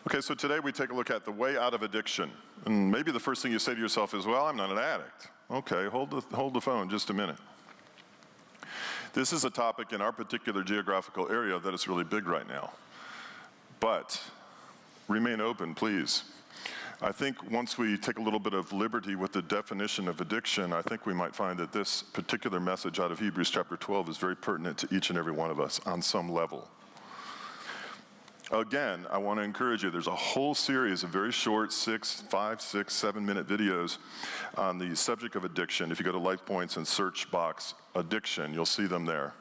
Okay, so today we take a look at the way out of addiction. And maybe the first thing you say to yourself is, well, I'm not an addict. Okay, hold the phone just a minute. This is a topic in our particular geographical area that is really big right now. But remain open, please. I think once we take a little bit of liberty with the definition of addiction, I think we might find that this particular message out of Hebrews chapter 12 is very pertinent to each and every one of us on some level. Again, I want to encourage you, there's a whole series of very short 5, 6, 7-minute videos on the subject of addiction. If you go to Life Points and search box addiction, you'll see them there.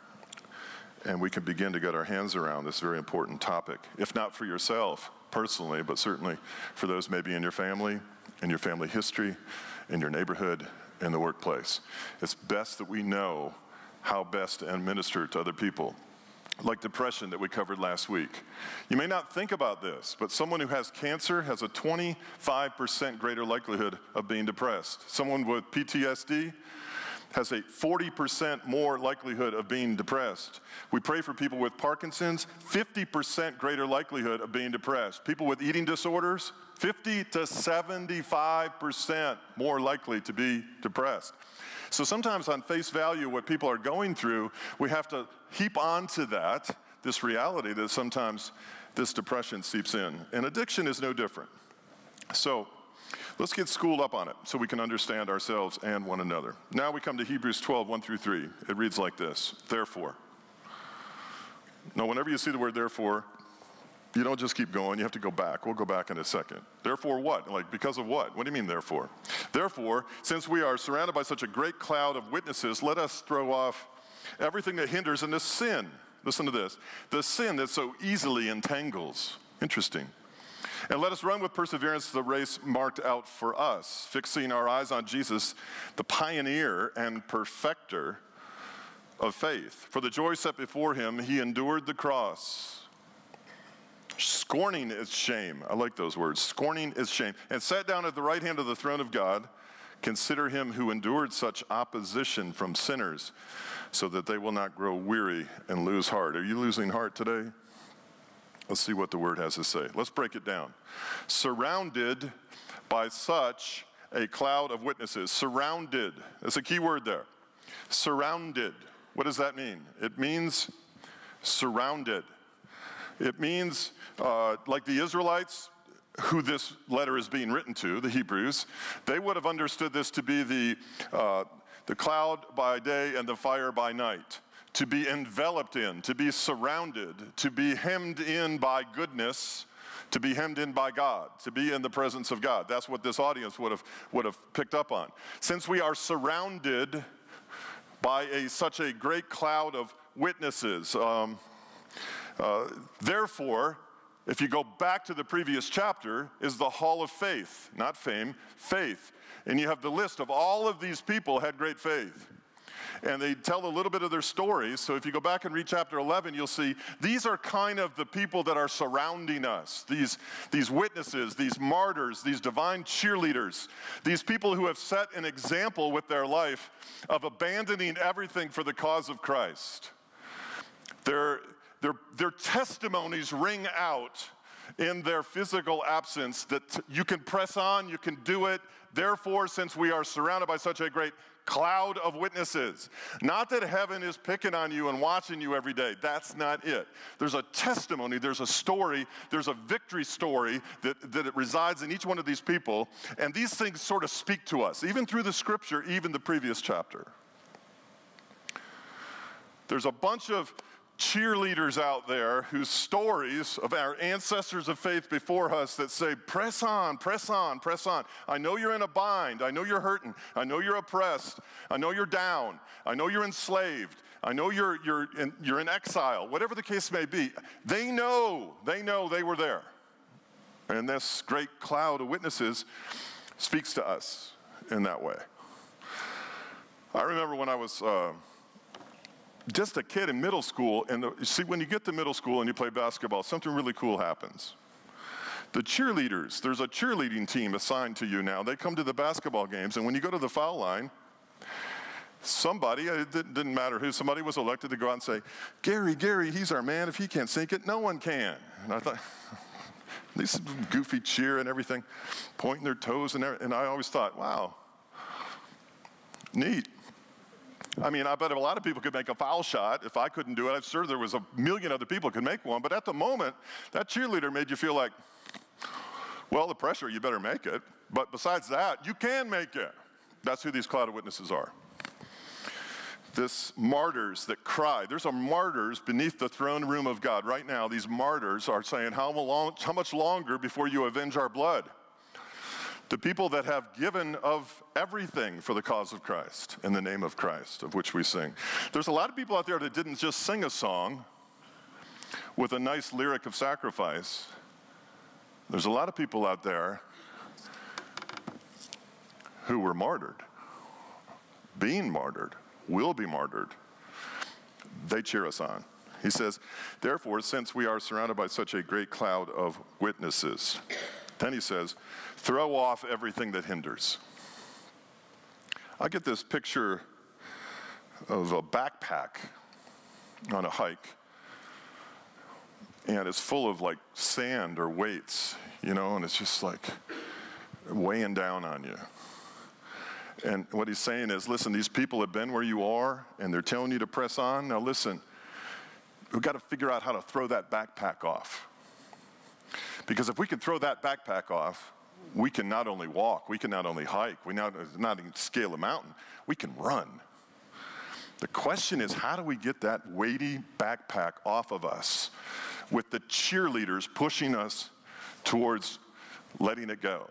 And we can begin to get our hands around this very important topic, if not for yourself personally, but certainly for those maybe in your family, in your family history, in your neighborhood, in the workplace. It's best that we know how best to administer to other people. Like depression that we covered last week. You may not think about this, but someone who has cancer has a 25% greater likelihood of being depressed. Someone with PTSD has a 40% more likelihood of being depressed. We pray for people with Parkinson's, 50% greater likelihood of being depressed. People with eating disorders, 50 to 75% more likely to be depressed. So sometimes on face value, what people are going through, we have to heap onto that, this reality that sometimes this depression seeps in. And addiction is no different. So let's get schooled up on it so we can understand ourselves and one another. Now we come to Hebrews 12, 1 through 3. It reads like this, therefore. Now, whenever you see the word therefore, you don't just keep going, you have to go back. We'll go back in a second. Therefore what? Like, because of what? What do you mean, therefore? Therefore, since we are surrounded by such a great cloud of witnesses, let us throw off everything that hinders and the sin. Listen to this. The sin that so easily entangles. Interesting. And let us run with perseverance the race marked out for us, fixing our eyes on Jesus, the pioneer and perfecter of faith. For the joy set before him, he endured the cross, scorning its shame. I like those words, scorning its shame, and sat down at the right hand of the throne of God. Consider him who endured such opposition from sinners, so that they will not grow weary and lose heart. Are you losing heart today? Let's see what the word has to say. Let's break it down. Surrounded by such a cloud of witnesses. Surrounded. That's a key word there. Surrounded. What does that mean? It means surrounded. It means, like the Israelites, who this letter is being written to, the Hebrews, they would have understood this to be the cloud by day and the fire by night. To be enveloped in, to be surrounded, to be hemmed in by goodness, to be hemmed in by God, to be in the presence of God. That's what this audience would have picked up on. Since we are surrounded by such a great cloud of witnesses, therefore, if you go back to the previous chapter, is the hall of faith, not fame, faith. And you have the list of all of these people had great faith. And they tell a little bit of their stories. So if you go back and read chapter 11, you'll see these are kind of the people that are surrounding us. These witnesses, these martyrs, these divine cheerleaders, these people who have set an example with their life of abandoning everything for the cause of Christ. Their testimonies ring out in their physical absence that you can press on, you can do it. Therefore, since we are surrounded by such a great cloud of witnesses, not that heaven is picking on you and watching you every day. That's not it. There's a testimony, there's a story, there's a victory story that it resides in each one of these people. And these things sort of speak to us, even through the scripture, even the previous chapter. There's a bunch of cheerleaders out there whose stories of our ancestors of faith before us that say, press on, press on, press on. I know you're in a bind. I know you're hurting. I know you're oppressed. I know you're down. I know you're enslaved. I know you're in exile. Whatever the case may be, they know they were there. And this great cloud of witnesses speaks to us in that way. I remember when I was just a kid in middle school, and you see, when you get to middle school and you play basketball, something really cool happens. The cheerleaders, there's a cheerleading team assigned to you now. They come to the basketball games, and when you go to the foul line, somebody, it didn't matter who, somebody was elected to go out and say, Gary, he's our man. If he can't sink it, no one can. And I thought, These goofy cheer and everything, pointing their toes and everything. And I always thought, wow, neat. I mean, I bet a lot of people could make a foul shot. If I couldn't do it, I'm sure there was a million other people who could make one. But at the moment, that cheerleader made you feel like, well, the pressure, you better make it. But besides that, you can make it. That's who these cloud of witnesses are. This martyrs that cry. There's a martyrs beneath the throne room of God. Right now, these martyrs are saying, how much longer before you avenge our blood? The people that have given of everything for the cause of Christ, in the name of Christ, of which we sing. There's a lot of people out there that didn't just sing a song with a nice lyric of sacrifice. There's a lot of people out there who were martyred, being martyred, will be martyred. They cheer us on. He says, therefore, since we are surrounded by such a great cloud of witnesses, then he says, throw off everything that hinders. I get this picture of a backpack on a hike, and it's full of like sand or weights, you know, and it's just like weighing down on you. And what he's saying is, listen, these people have been where you are, and they're telling you to press on. Now listen, we've got to figure out how to throw that backpack off. Because if we can throw that backpack off, we can not only walk, we can not only hike, we not even scale a mountain, we can run. The question is, how do we get that weighty backpack off of us with the cheerleaders pushing us towards letting it go?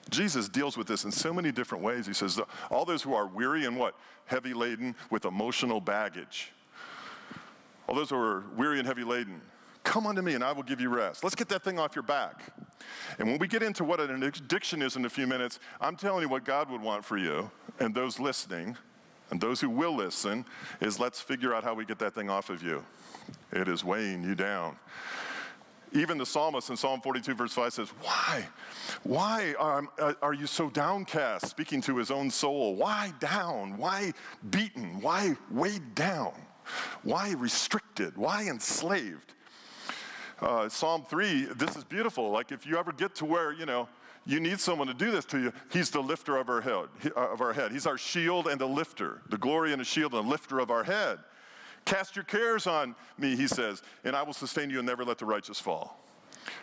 Jesus deals with this in so many different ways. He says, all those who are weary and what? Heavy laden with emotional baggage. All those who are weary and heavy laden, come unto me and I will give you rest. Let's get that thing off your back. And when we get into what an addiction is in a few minutes, I'm telling you what God would want for you and those listening and those who will listen is let's figure out how we get that thing off of you. It is weighing you down. Even the psalmist in Psalm 42 verse 5 says, why are you so downcast, speaking to his own soul? Why down? Why beaten? Why weighed down? Why restricted? Why enslaved? Psalm 3, this is beautiful. Like if you ever get to where, you know, you need someone to do this to you, he's the lifter of our head. He's our shield and the lifter, the glory and the shield and the lifter of our head. Cast your cares on me, he says, and I will sustain you and never let the righteous fall.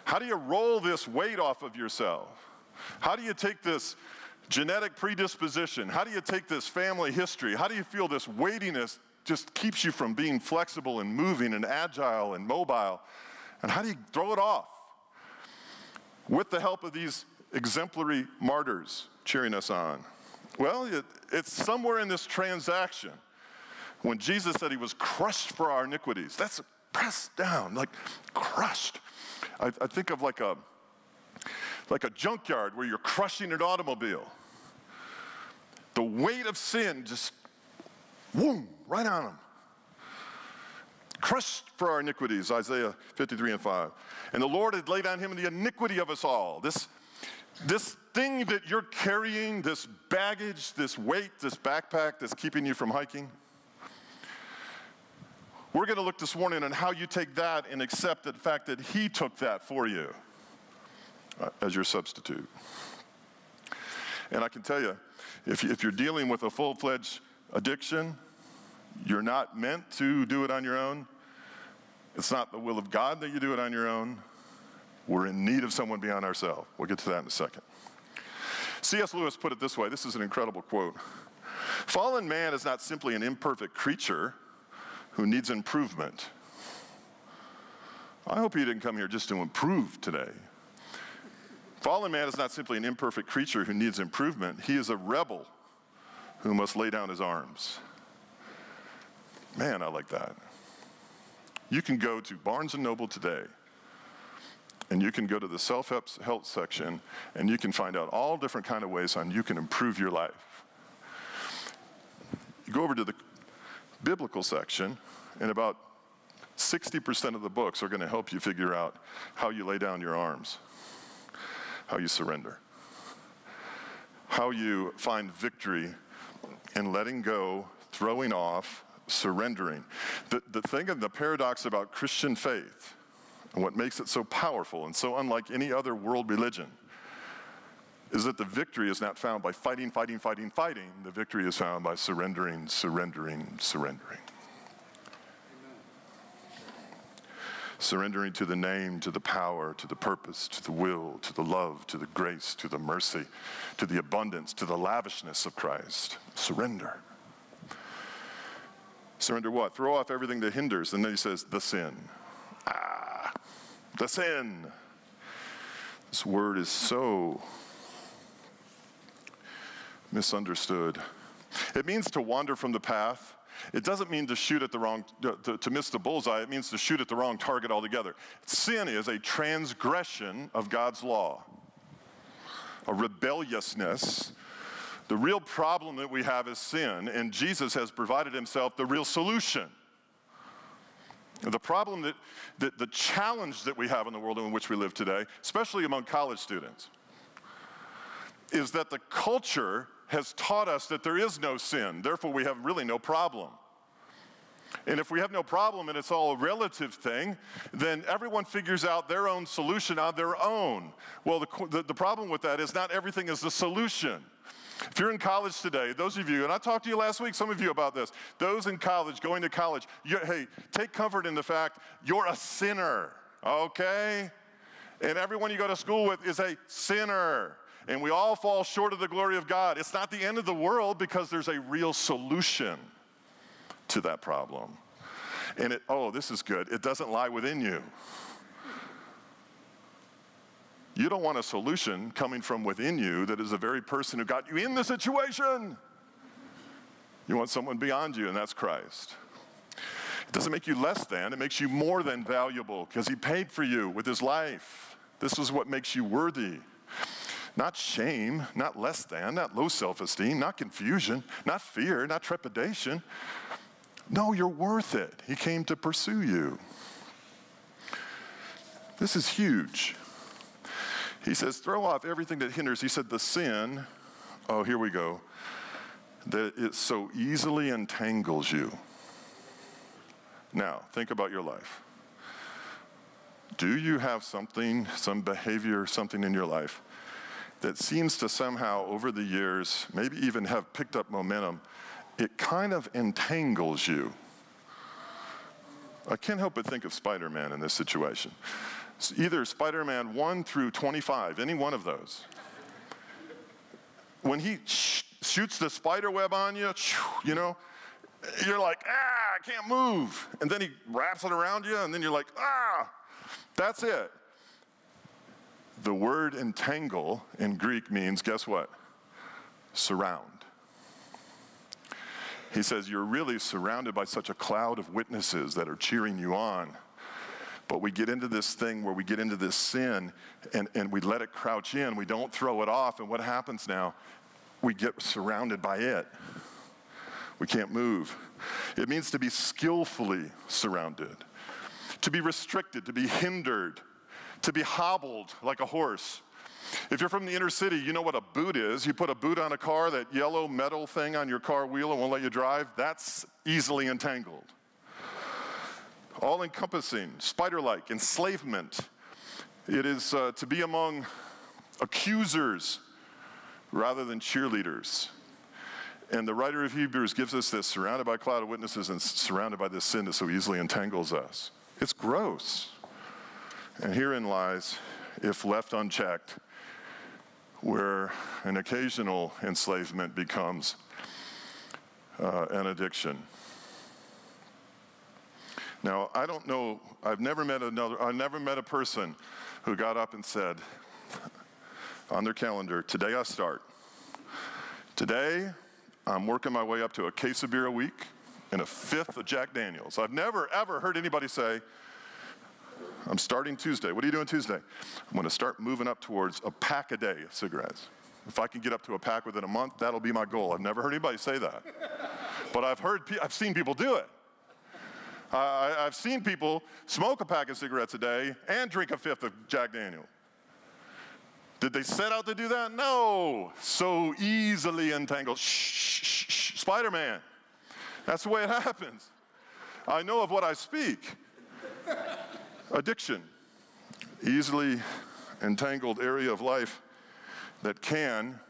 How do you roll this weight off of yourself? How do you take this genetic predisposition? How do you take this family history? How do you feel this weightiness just keeps you from being flexible and moving and agile and mobile? And how do you throw it off? With the help of these exemplary martyrs cheering us on. Well, it's somewhere in this transaction. When Jesus said he was crushed for our iniquities, that's pressed down, like crushed. I think of like a junkyard where you're crushing an automobile. The weight of sin just, whoom, right on him. Crushed for our iniquities, Isaiah 53 and 5. And the Lord had laid on him the iniquity of us all. This thing that you're carrying, this baggage, this weight, this backpack that's keeping you from hiking. We're going to look this morning on how you take that and accept the fact that he took that for you as your substitute. And I can tell you, if you're dealing with a full-fledged addiction, you're not meant to do it on your own. It's not the will of God that you do it on your own. We're in need of someone beyond ourselves. We'll get to that in a second. C.S. Lewis put it this way. This is an incredible quote. Fallen man is not simply an imperfect creature who needs improvement. I hope you didn't come here just to improve today. Fallen man is not simply an imperfect creature who needs improvement. He is a rebel who must lay down his arms. Man, I like that. You can go to Barnes & Noble today, and you can go to the self-help section, and you can find out all different kind of ways on you can improve your life. You go over to the biblical section, and about 60% of the books are going to help you figure out how you lay down your arms, how you surrender, how you find victory in letting go, throwing off, surrendering. The thing of the paradox about Christian faith, And what makes it so powerful and so unlike any other world religion is that the victory is not found by fighting, fighting, fighting, fighting. The victory is found by surrendering, surrendering, surrendering. Surrendering to the name, to the power, to the purpose, to the will, to the love, to the grace, to the mercy, to the abundance, to the lavishness of Christ. Surrender. Surrender what? Throw off everything that hinders. And then he says, the sin. The sin. This word is so misunderstood. It means to wander from the path. It doesn't mean to shoot at the wrong, to miss the bullseye. It means to shoot at the wrong target altogether. Sin is a transgression of God's law, a rebelliousness. The real problem that we have is sin, and Jesus has provided himself the real solution. The problem the challenge that we have in the world in which we live today, especially among college students, is that the culture has taught us that there is no sin, therefore we have really no problem. And if we have no problem and it's all a relative thing, then everyone figures out their own solution on their own. Well, the problem with that is not everything is the solution. If you're in college today, those of you, and I talked to you last week, some of you about this, those in college, going to college, hey, take comfort in the fact you're a sinner, okay? And everyone you go to school with is a sinner. And we all fall short of the glory of God. It's not the end of the world because there's a real solution to that problem. And this is good, it doesn't lie within you. You don't want a solution coming from within you that is the very person who got you in the situation. You want someone beyond you, and that's Christ. It doesn't make you less than, it makes you more than valuable because he paid for you with his life. This is what makes you worthy. Not shame, not less than, not low self-esteem, not confusion, not fear, not trepidation. No, you're worth it. He came to pursue you. This is huge. He says, throw off everything that hinders. He said, the sin, here we go, that it so easily entangles you. Now, think about your life. Do you have something, some behavior, something in your life that seems to somehow, over the years, maybe even have picked up momentum, it kind of entangles you? I can't help but think of Spider-Man in this situation. It's either Spider-Man 1 through 25, any one of those. When he shoots the spider web on you, you're like, I can't move. And then he wraps it around you, and then you're like, that's it. The word entangle in Greek means, guess what? Surround. He says you're really surrounded by such a cloud of witnesses that are cheering you on. But we get into this thing where we get into this sin and we let it crouch in. We don't throw it off. And what happens now? We get surrounded by it. We can't move. It means to be skillfully surrounded, to be restricted, to be hindered, to be hobbled like a horse. If you're from the inner city, you know what a boot is. You put a boot on a car, that yellow metal thing on your car wheel and won't let you drive, that's easily entangled. All-encompassing, spider-like, enslavement. It is to be among accusers rather than cheerleaders. And the writer of Hebrews gives us this, surrounded by a cloud of witnesses and surrounded by this sin that so easily entangles us. It's gross. And herein lies, if left unchecked, where an occasional enslavement becomes an addiction. Now, I don't know, I've never met a person who got up and said on their calendar, today I start. Today, I'm working my way up to a case of beer a week and a fifth of Jack Daniels. I've never, ever heard anybody say, I'm starting Tuesday. What are you doing Tuesday? I'm going to start moving up towards a pack a day of cigarettes. If I can get up to a pack within a month, that'll be my goal. I've never heard anybody say that. But I've seen people do it. I've seen people smoke a pack of cigarettes a day and drink a fifth of Jack Daniel. Did they set out to do that? No. So easily entangled. Shh, Spider-Man. That's the way it happens. I know of what I speak. Addiction. easily entangled area of life that can,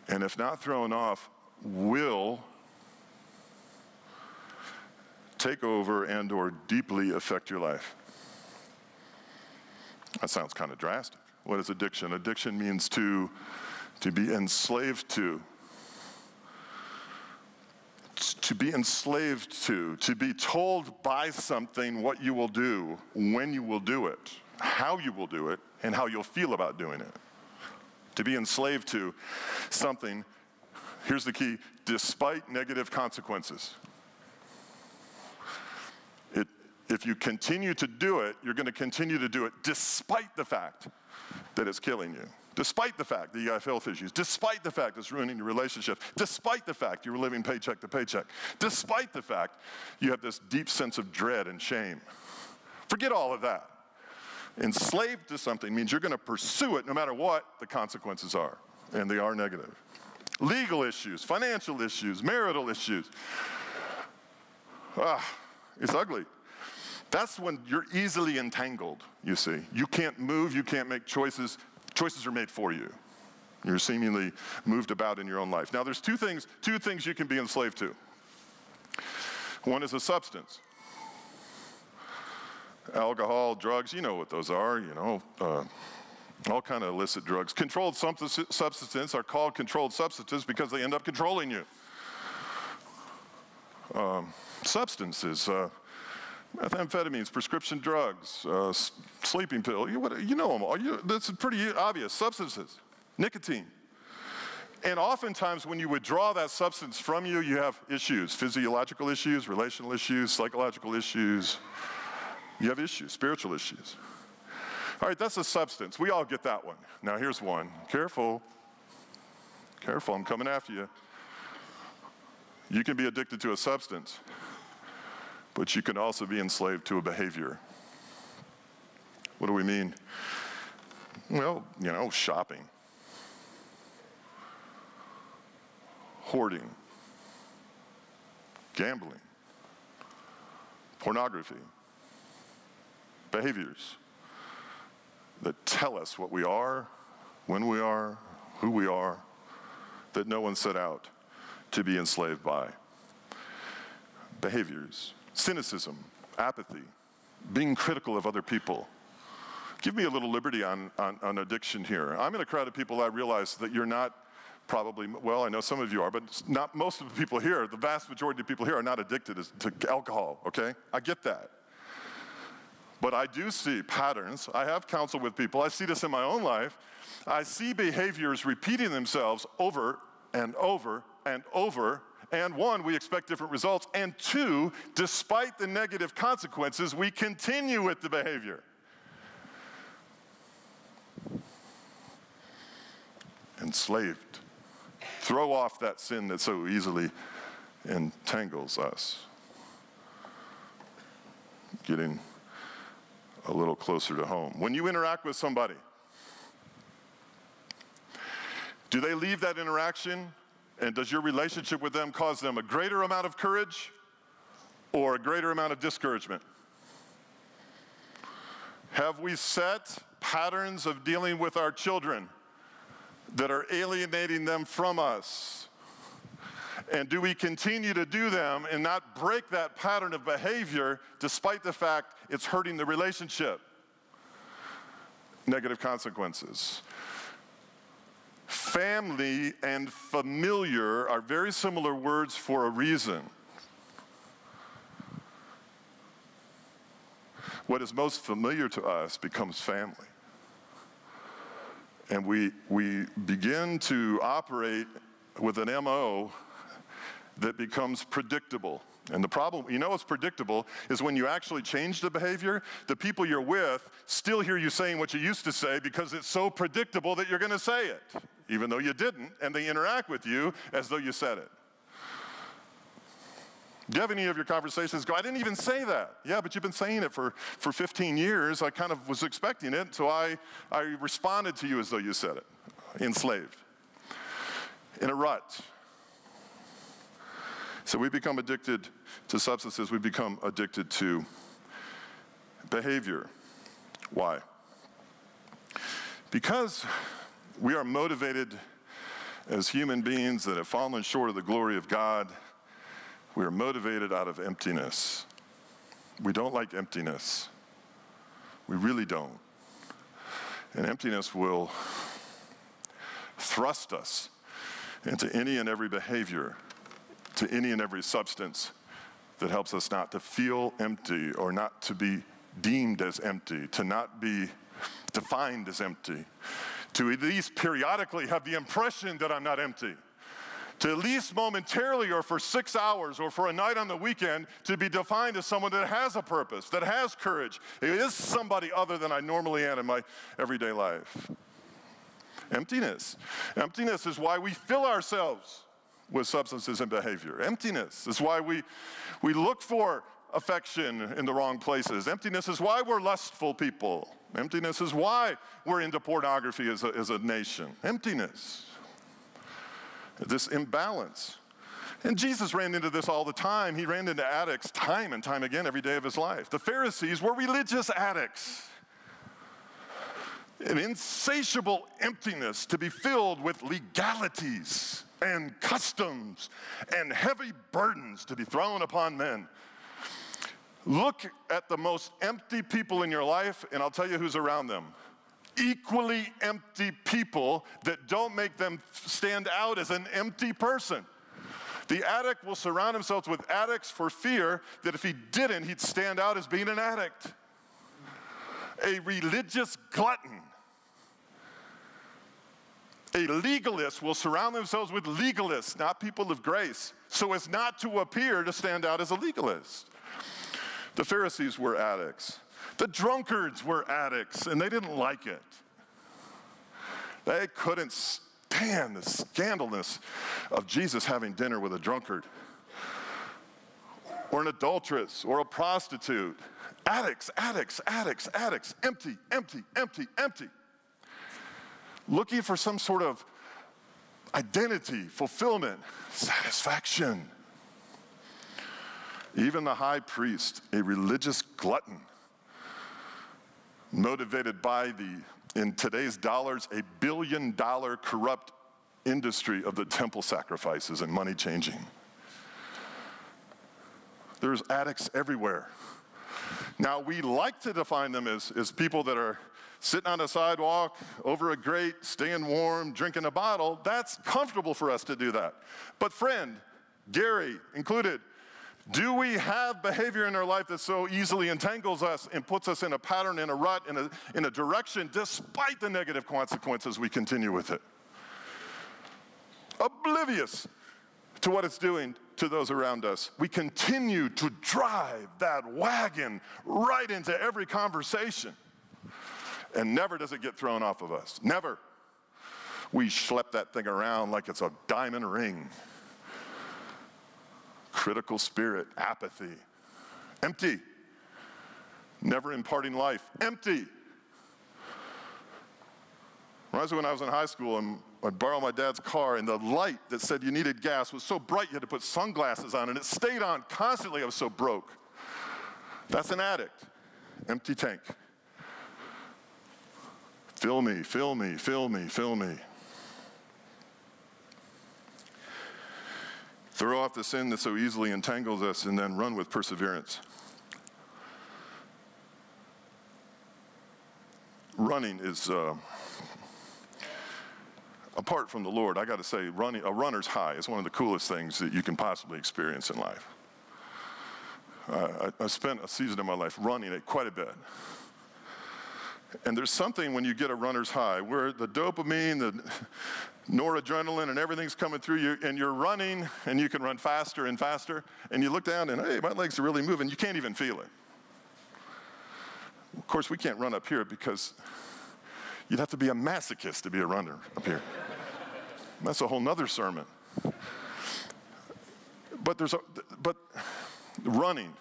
and if not thrown off, will take over and or deeply affect your life. That sounds kind of drastic. What is addiction? Addiction means to be enslaved to. To be enslaved to be told by something what you will do, when you will do it, how you will do it, and how you'll feel about doing it. To be enslaved to something, here's the key, despite negative consequences. If you continue to do it, you're going to continue to do it despite the fact that it's killing you. Despite the fact that you have health issues, despite the fact it's ruining your relationship, despite the fact you're living paycheck to paycheck, despite the fact you have this deep sense of dread and shame. Forget all of that. Enslaved to something means you're going to pursue it no matter what the consequences are, and they are negative. Legal issues, financial issues, marital issues. It's ugly. That's when you're easily entangled, you see. You can't move, you can't make choices. Choices are made for you. You're seemingly moved about in your own life. Now there's two things you can be enslaved to. One is a substance. Alcohol, drugs, you know what those are, all kind of illicit drugs. Controlled substances are called controlled substances because they end up controlling you. Substances, methamphetamines, prescription drugs, sleeping pill, you know them all. That's pretty obvious. Substances, nicotine. And oftentimes when you withdraw that substance from you, you have issues, physiological issues, relational issues, psychological issues. You have issues, spiritual issues. All right, that's a substance. We all get that one. Now here's one. Careful. Careful, I'm coming after you. You can be addicted to a substance, but you can also be enslaved to a behavior. What do we mean? Well, shopping, hoarding, gambling, pornography, behaviors that tell us what we are, when we are, who we are, that no one set out to be enslaved by. Behaviors. Cynicism, apathy, being critical of other people. Give me a little liberty on addiction here. I'm in a crowd of people. I realize that you're not probably, well, I know some of you are, but not most of the people here, the vast majority of people here are not addicted to alcohol, okay? I get that. But I do see patterns. I have counseled with people. I see this in my own life. I see behaviors repeating themselves over and over and over. And one, we expect different results. And two, despite the negative consequences, we continue with the behavior. Enslaved. Throw off that sin that so easily entangles us. Getting a little closer to home. When you interact with somebody, do they leave that interaction, and does your relationship with them cause them a greater amount of courage or a greater amount of discouragement? Have we set patterns of dealing with our children that are alienating them from us? And do we continue to do them and not break that pattern of behavior despite the fact it's hurting the relationship? Negative consequences. Family and familiar are very similar words for a reason. What is most familiar to us becomes family. And we begin to operate with an MO that becomes predictable. And the problem, what's predictable is when you actually change the behavior, the people you're with still hear you saying what you used to say because it's so predictable that you're going to say it, even though you didn't, and they interact with you as though you said it. Do you have any of your conversations go, I didn't even say that? Yeah, but you've been saying it for 15 years. I kind of was expecting it, so I responded to you as though you said it. Enslaved. In a rut. So we become addicted to substances. We become addicted to behavior. Why? Because we are motivated as human beings that have fallen short of the glory of God. We are motivated out of emptiness. We don't like emptiness. We really don't. And emptiness will thrust us into any and every behavior, to any and every substance that helps us not to feel empty or not to be deemed as empty, to not be defined as empty, to at least periodically have the impression that I'm not empty, to at least momentarily or for 6 hours or for a night on the weekend to be defined as someone that has a purpose, that has courage. It is somebody other than I normally am in my everyday life. Emptiness. Emptiness is why we fill ourselves with substances and behavior. Emptiness is why we look for affection in the wrong places. Emptiness is why we're lustful people. Emptiness is why we're into pornography as a nation. Emptiness. This imbalance. And Jesus ran into this all the time. He ran into addicts time and time again every day of his life. The Pharisees were religious addicts. An insatiable emptiness to be filled with legalities and customs and heavy burdens to be thrown upon men. Look at the most empty people in your life, and I'll tell you who's around them. Equally empty people that don't make them stand out as an empty person. The addict will surround himself with addicts for fear that if he didn't, he'd stand out as being an addict. A religious glutton. A legalist will surround themselves with legalists, not people of grace, so as not to appear to stand out as a legalist. The Pharisees were addicts. The drunkards were addicts, and they didn't like it. They couldn't stand the scandalous of Jesus having dinner with a drunkard or an adulteress or a prostitute. Addicts, addicts, addicts, addicts, empty, empty, empty, empty. Looking for some sort of identity, fulfillment, satisfaction. Even the high priest, a religious glutton, motivated by in today's dollars, $1 billion corrupt industry of the temple sacrifices and money changing. There's addicts everywhere. Now, we like to define them as people that are sitting on a sidewalk, over a grate, staying warm, drinking a bottle. That's comfortable for us to do that. But friend, Gary included, do we have behavior in our life that so easily entangles us and puts us in a pattern, in a rut, in a direction, despite the negative consequences, we continue with it? Oblivious to what it's doing to those around us. We continue to drive that wagon right into every conversation. And never does it get thrown off of us. Never. We schlep that thing around like it's a diamond ring. Critical spirit, apathy, empty, never imparting life, empty. Reminds me when I was in high school and I'd borrow my dad's car and the light that said you needed gas was so bright you had to put sunglasses on and it stayed on constantly. I was so broke. That's an addict, empty tank. Fill me, fill me, fill me, fill me. Throw off the sin that so easily entangles us and then run with perseverance. Running is, apart from the Lord, I got to say, a runner's high is one of the coolest things that you can possibly experience in life. I spent a season of my life running it quite a bit. And there's something when you get a runner's high where the dopamine, the noradrenaline, and everything's coming through you, and you're running, and you can run faster and faster, and you look down and, hey, my legs are really moving. You can't even feel it. Of course, we can't run up here because you'd have to be a masochist to be a runner up here. That's a whole nother sermon. But running,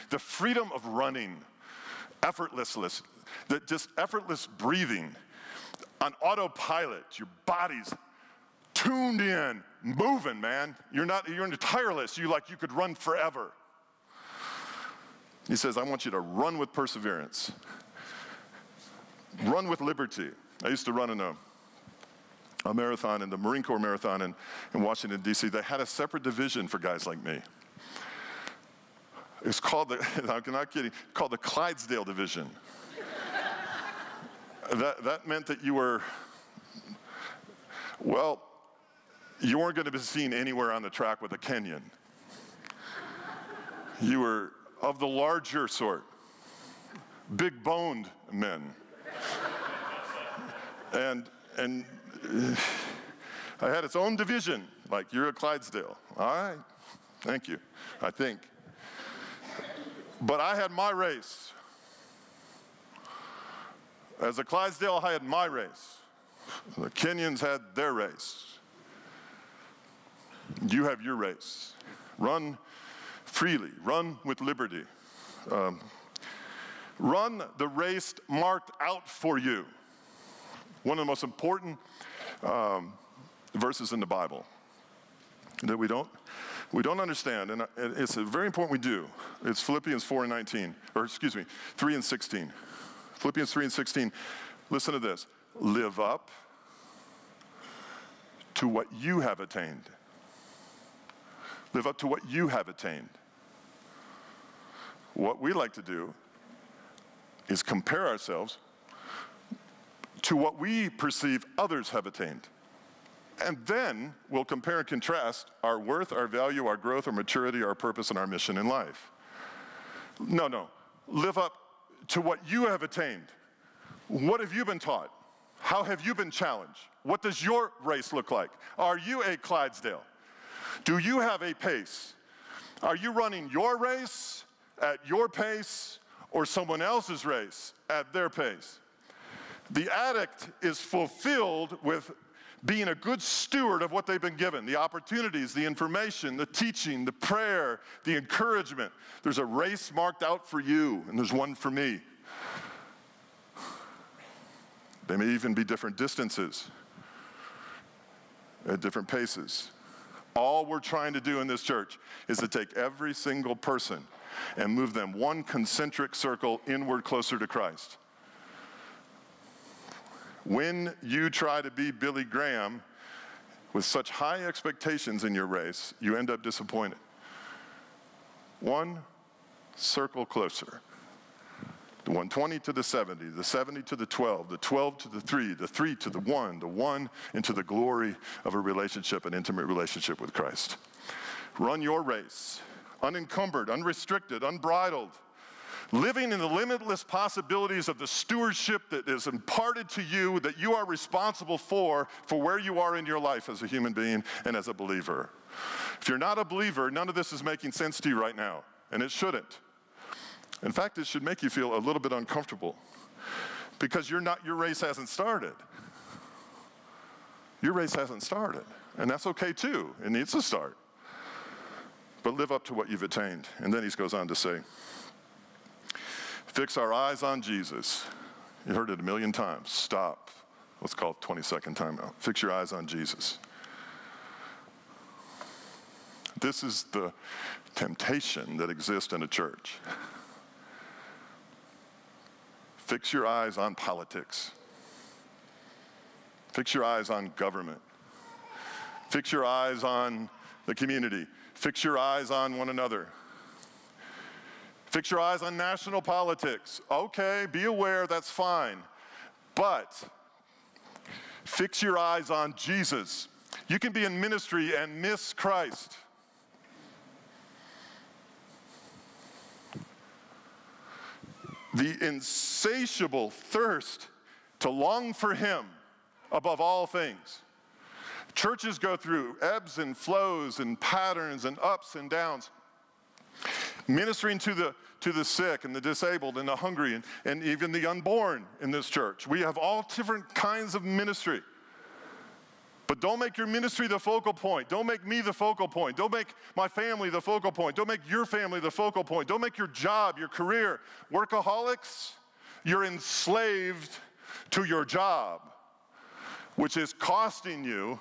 the freedom of running, effortless breathing, on autopilot, your body's tuned in, moving, man. You're tireless. You could run forever. He says, I want you to run with perseverance. Run with liberty. I used to run in a marathon, in the Marine Corps marathon in Washington, D.C. They had a separate division for guys like me. It's called I'm not kidding, called the Clydesdale Division. That meant that you were, well, you weren't going to be seen anywhere on the track with a Kenyan. You were of the larger sort, big-boned men. And I had its own division, like, you're a Clydesdale. All right, thank you, I think. But I had my race. As a Clydesdale, I had my race. The Kenyans had their race. You have your race. Run freely. Run with liberty. Run the race marked out for you. One of the most important verses in the Bible that we don't understand, and it's very important we do. It's Philippians 4:19, or excuse me, 3:16. Philippians 3:16. Listen to this. Live up to what you have attained. Live up to what you have attained. What we like to do is compare ourselves to what we perceive others have attained. And then we'll compare and contrast our worth, our value, our growth, our maturity, our purpose, and our mission in life. No. Live up to what you have attained. What have you been taught? How have you been challenged? What does your race look like? Are you a Clydesdale? Do you have a pace? Are you running your race at your pace or someone else's race at their pace? The addict is fulfilled with being a good steward of what they've been given, the opportunities, the information, the teaching, the prayer, the encouragement. There's a race marked out for you, and there's one for me. They may even be different distances, at different paces. All we're trying to do in this church is to take every single person and move them one concentric circle inward closer to Christ. When you try to be Billy Graham with such high expectations in your race, you end up disappointed. One circle closer. The 120 to the 70 to the 12 to the 3 to the 1 into the glory of a relationship, an intimate relationship with Christ. Run your race, unencumbered, unrestricted, unbridled, living in the limitless possibilities of the stewardship that is imparted to you, that you are responsible for where you are in your life as a human being and as a believer. If you're not a believer, none of this is making sense to you right now, and it shouldn't. In fact, it should make you feel a little bit uncomfortable because your race hasn't started. Your race hasn't started, and that's okay too. It needs to start. But live up to what you've attained. And then he goes on to say, fix our eyes on Jesus. You heard it a million times. Stop. Let's call it 20-second timeout. Fix your eyes on Jesus. This is the temptation that exists in a church. Fix your eyes on politics. Fix your eyes on government. Fix your eyes on the community. Fix your eyes on one another. Fix your eyes on national politics. Okay, be aware, that's fine. But fix your eyes on Jesus. You can be in ministry and miss Christ. The insatiable thirst to long for him above all things. Churches go through ebbs and flows and patterns and ups and downs. Ministering to the sick and the disabled and the hungry and even the unborn in this church. We have all different kinds of ministry. But don't make your ministry the focal point. Don't make me the focal point. Don't make my family the focal point. Don't make your family the focal point. Don't make your job, your career. Workaholics, you're enslaved to your job, which is costing you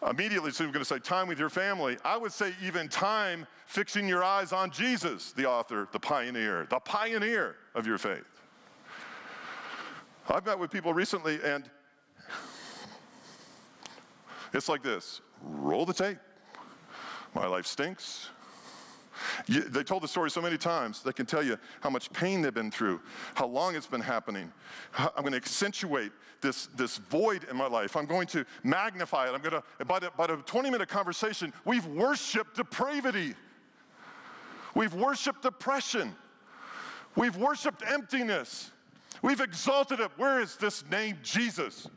Immediately, so we're going to say time with your family. I would say even time fixing your eyes on Jesus, the author, the pioneer of your faith. I've met with people recently, and it's like this. Roll the tape. My life stinks. They told the story so many times, they can tell you how much pain they've been through, how long it's been happening. I'm going to accentuate this void in my life. I'm going to magnify it. By the 20-minute conversation, we've worshiped depravity. We've worshiped depression. We've worshiped emptiness. We've exalted it. Where is this name Jesus?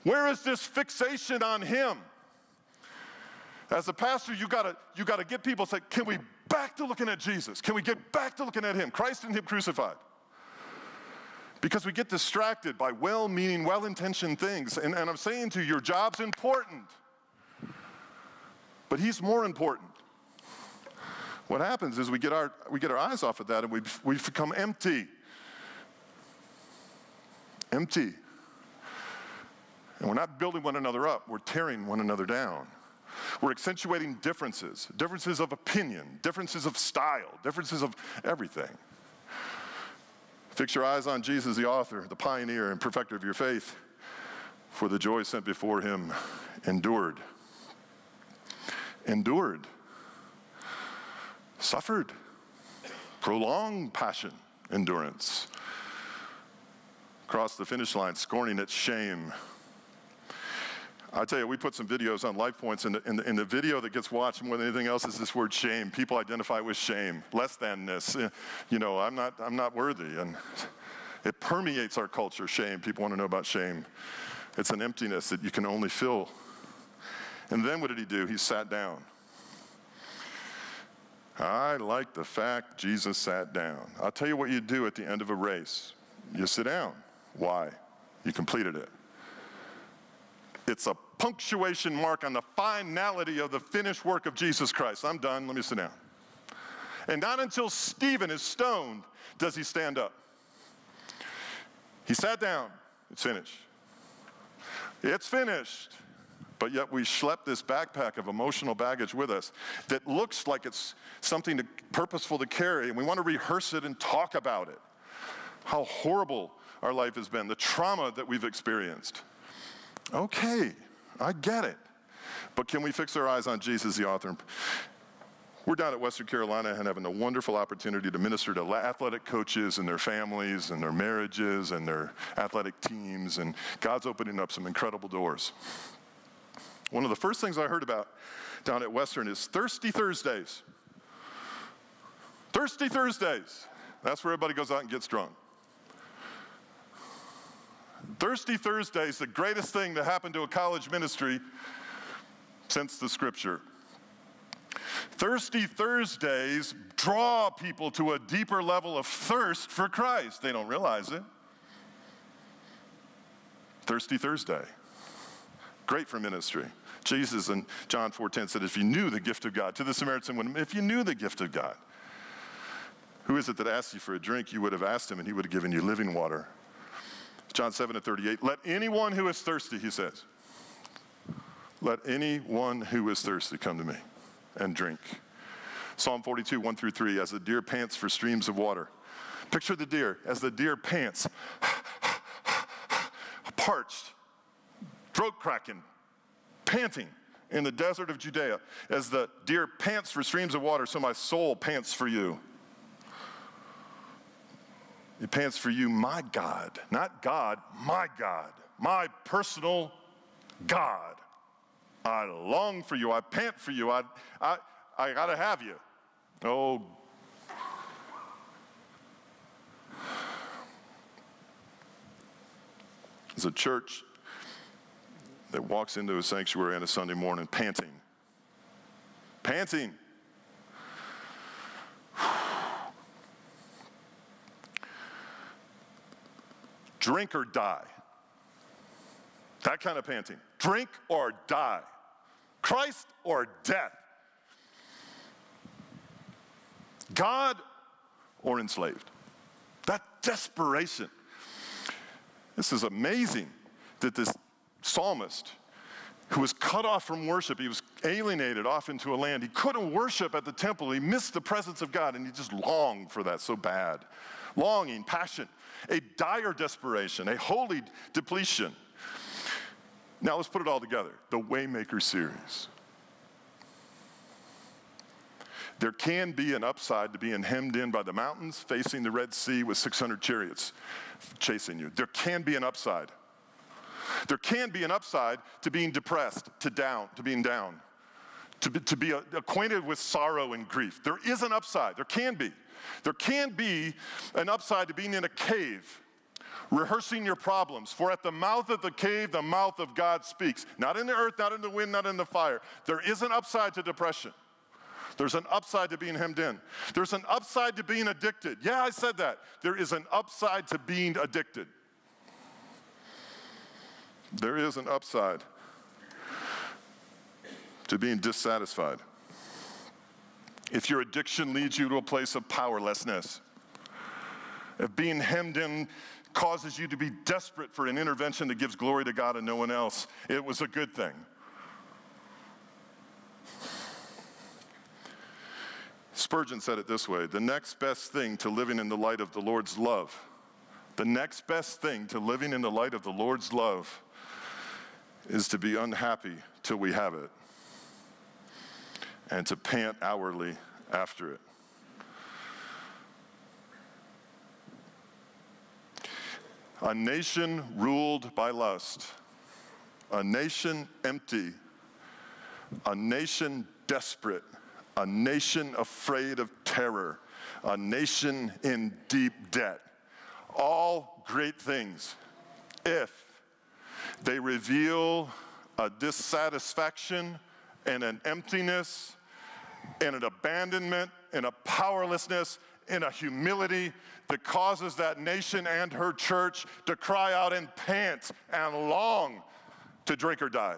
Where is this fixation on him? As a pastor, you gotta get people to say, can we back to looking at Jesus? Can we get back to looking at him, Christ and him crucified? Because we get distracted by well-meaning, well-intentioned things. And I'm saying to you, your job's important, but he's more important. What happens is we get our eyes off of that, and we become empty. Empty. And we're not building one another up, we're tearing one another down. We're accentuating differences of opinion, differences of style, differences of everything. Fix your eyes on Jesus, the author, the pioneer, and perfecter of your faith. For the joy set before him, endured. Suffered. Prolonged passion, endurance. Crossed the finish line, scorning its shame. I tell you, we put some videos on Life Points, and the video that gets watched more than anything else is this word shame. People identify with shame, less thanness. You know, I'm not worthy, and it permeates our culture. Shame. People want to know about shame. It's an emptiness that you can only fill. And then what did he do? He sat down. I like the fact Jesus sat down. I'll tell you what you do at the end of a race. You sit down. Why? You completed it. It's a punctuation mark on the finality of the finished work of Jesus Christ. I'm done, let me sit down. And not until Stephen is stoned does he stand up. He sat down, it's finished. It's finished. But yet we schlep this backpack of emotional baggage with us that looks like it's something purposeful to carry, and we want to rehearse it and talk about it. How horrible our life has been, the trauma that we've experienced. Okay, I get it. But can we fix our eyes on Jesus, the author? We're down at Western Carolina and having a wonderful opportunity to minister to athletic coaches and their families and their marriages and their athletic teams, and God's opening up some incredible doors. One of the first things I heard about down at Western is Thirsty Thursdays. Thirsty Thursdays. That's where everybody goes out and gets drunk. Thirsty Thursdays, the greatest thing that happened to a college ministry since the scripture. Thirsty Thursdays draw people to a deeper level of thirst for Christ. They don't realize it. Thirsty Thursday. Great for ministry. Jesus in John 4:10 said, if you knew the gift of God, to the Samaritan woman, if you knew the gift of God, who is it that asked you for a drink? You would have asked him, and he would have given you living water. John 7:38, let anyone who is thirsty, he says, let anyone who is thirsty come to me and drink. Psalm 42, 1-3, as the deer pants for streams of water. Picture the deer, as the deer pants, parched, throat cracking, panting in the desert of Judea. As the deer pants for streams of water, so my soul pants for you. It pants for you, my God. Not God, my personal God. I long for you. I pant for you. I got to have you. Oh. There's a church that walks into a sanctuary on a Sunday morning panting. Panting. Drink or die. That kind of panting. Drink or die. Christ or death. God or enslaved. That desperation. This is amazing that this psalmist who was cut off from worship. He was alienated off into a land. He couldn't worship at the temple. He missed the presence of God, and he just longed for that so bad. Longing, passion, a dire desperation, a holy depletion. Now let's put it all together. The Waymaker series. There can be an upside to being hemmed in by the mountains, facing the Red Sea with 600 chariots chasing you. There can be an upside. There can be an upside to being depressed, to being down, to be acquainted with sorrow and grief. There is an upside. There can be. There can be an upside to being in a cave, rehearsing your problems. For at the mouth of the cave, the mouth of God speaks. Not in the earth, not in the wind, not in the fire. There is an upside to depression. There's an upside to being hemmed in. There's an upside to being addicted. Yeah, I said that. There is an upside to being addicted. There is an upside to being dissatisfied. If your addiction leads you to a place of powerlessness, if being hemmed in causes you to be desperate for an intervention that gives glory to God and no one else, it was a good thing. Spurgeon said it this way: the next best thing to living in the light of the Lord's love, the next best thing to living in the light of the Lord's love is to be unhappy till we have it, and to pant hourly after it. A nation ruled by lust, a nation empty, a nation desperate, a nation afraid of terror, a nation in deep debt. All great things, if they reveal a dissatisfaction and an emptiness and an abandonment and a powerlessness and a humility that causes that nation and her church to cry out and pant and long to drink or die.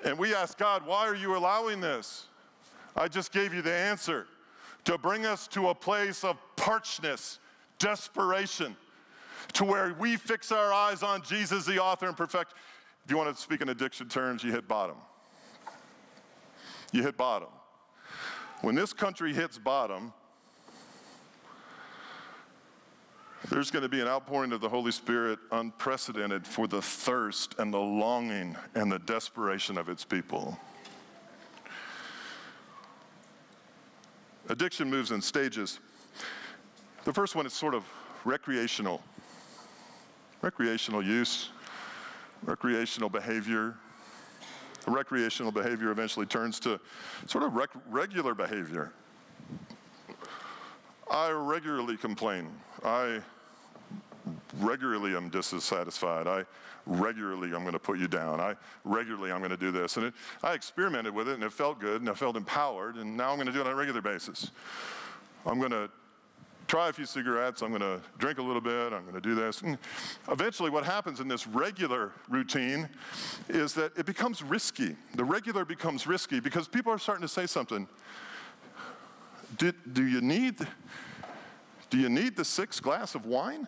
And we ask God, why are you allowing this? I just gave you the answer: to bring us to a place of parchness, desperation, to where we fix our eyes on Jesus, the author and perfecter. If you want to speak in addiction terms, you hit bottom. You hit bottom. When this country hits bottom, there's going to be an outpouring of the Holy Spirit unprecedented for the thirst and the longing and the desperation of its people. Addiction moves in stages. The first one is sort of recreational. Recreational use, recreational behavior. Recreational behavior eventually turns to sort of regular behavior. I regularly complain. I regularly am dissatisfied. I regularly am going to put you down. I regularly I'm going to do this. And I experimented with it, and it felt good, and I felt empowered, and now I'm going to do it on a regular basis. I'm going to try a few cigarettes. I'm going to drink a little bit. I'm going to do this. And eventually what happens in this regular routine is that it becomes risky. The regular becomes risky because people are starting to say something. Do you need the sixth glass of wine?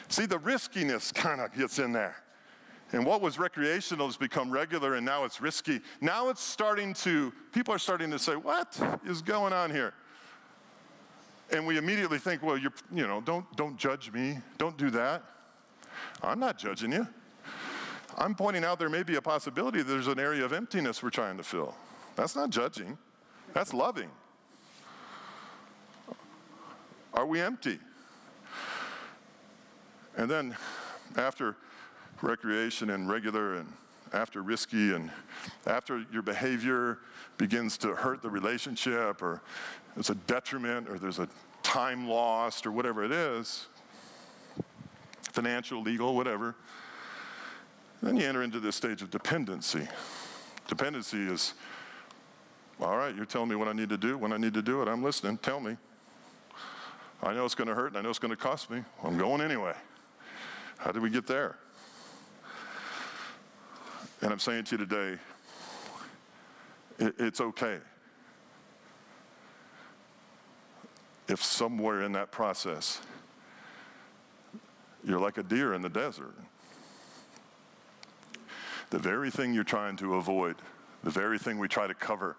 See, the riskiness kind of gets in there. And what was recreational has become regular, and now it's risky. Now it's people are starting to say, what is going on here? And we immediately think, well, don't judge me. Don't do that. I'm not judging you. I'm pointing out there may be a possibility that there's an area of emptiness we're trying to fill. That's not judging. That's loving. Are we empty? And then after recreation and regular and after risky and after your behavior begins to hurt the relationship, or it's a detriment, or there's a time lost, or whatever it is, financial, legal, whatever, then you enter into this stage of dependency. Dependency is, all right, you're telling me what I need to do. When I need to do it, I'm listening. Tell me. I know it's going to hurt, and I know it's going to cost me. I'm going anyway. How did we get there? And I'm saying to you today, it's okay if somewhere in that process you're like a deer in the desert. The very thing you're trying to avoid, the very thing we try to cover,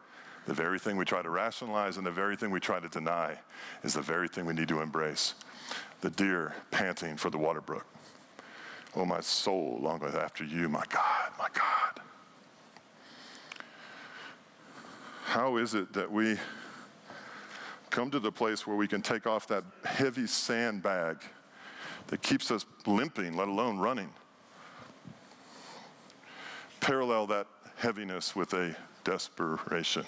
the very thing we try to rationalize, and the very thing we try to deny is the very thing we need to embrace. The deer panting for the water brook. Oh, my soul longeth after you, my God, my God. How is it that we come to the place where we can take off that heavy sandbag that keeps us limping, let alone running? Parallel that heaviness with a desperation.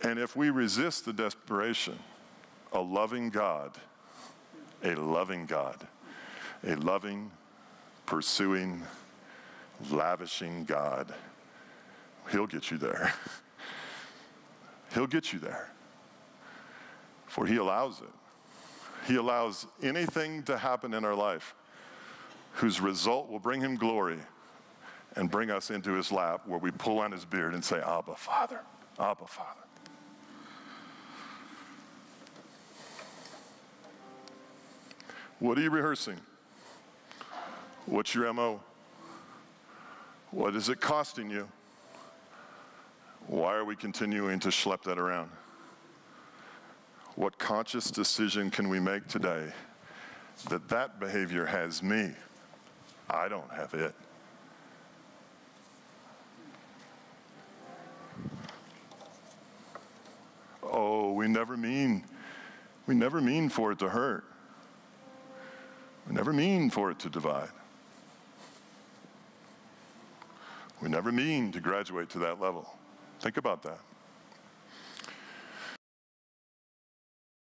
And if we resist the desperation, a loving God, a loving, pursuing, lavishing God, he'll get you there. He'll get you there. For he allows it. He allows anything to happen in our life whose result will bring him glory and bring us into his lap where we pull on his beard and say, Abba, Father, Abba, Father. What are you rehearsing? What's your MO? What is it costing you? Why are we continuing to schlep that around? What conscious decision can we make today that that behavior has me? I don't have it. Oh, we never mean for it to hurt. We never mean for it to divide. We never mean to graduate to that level. Think about that.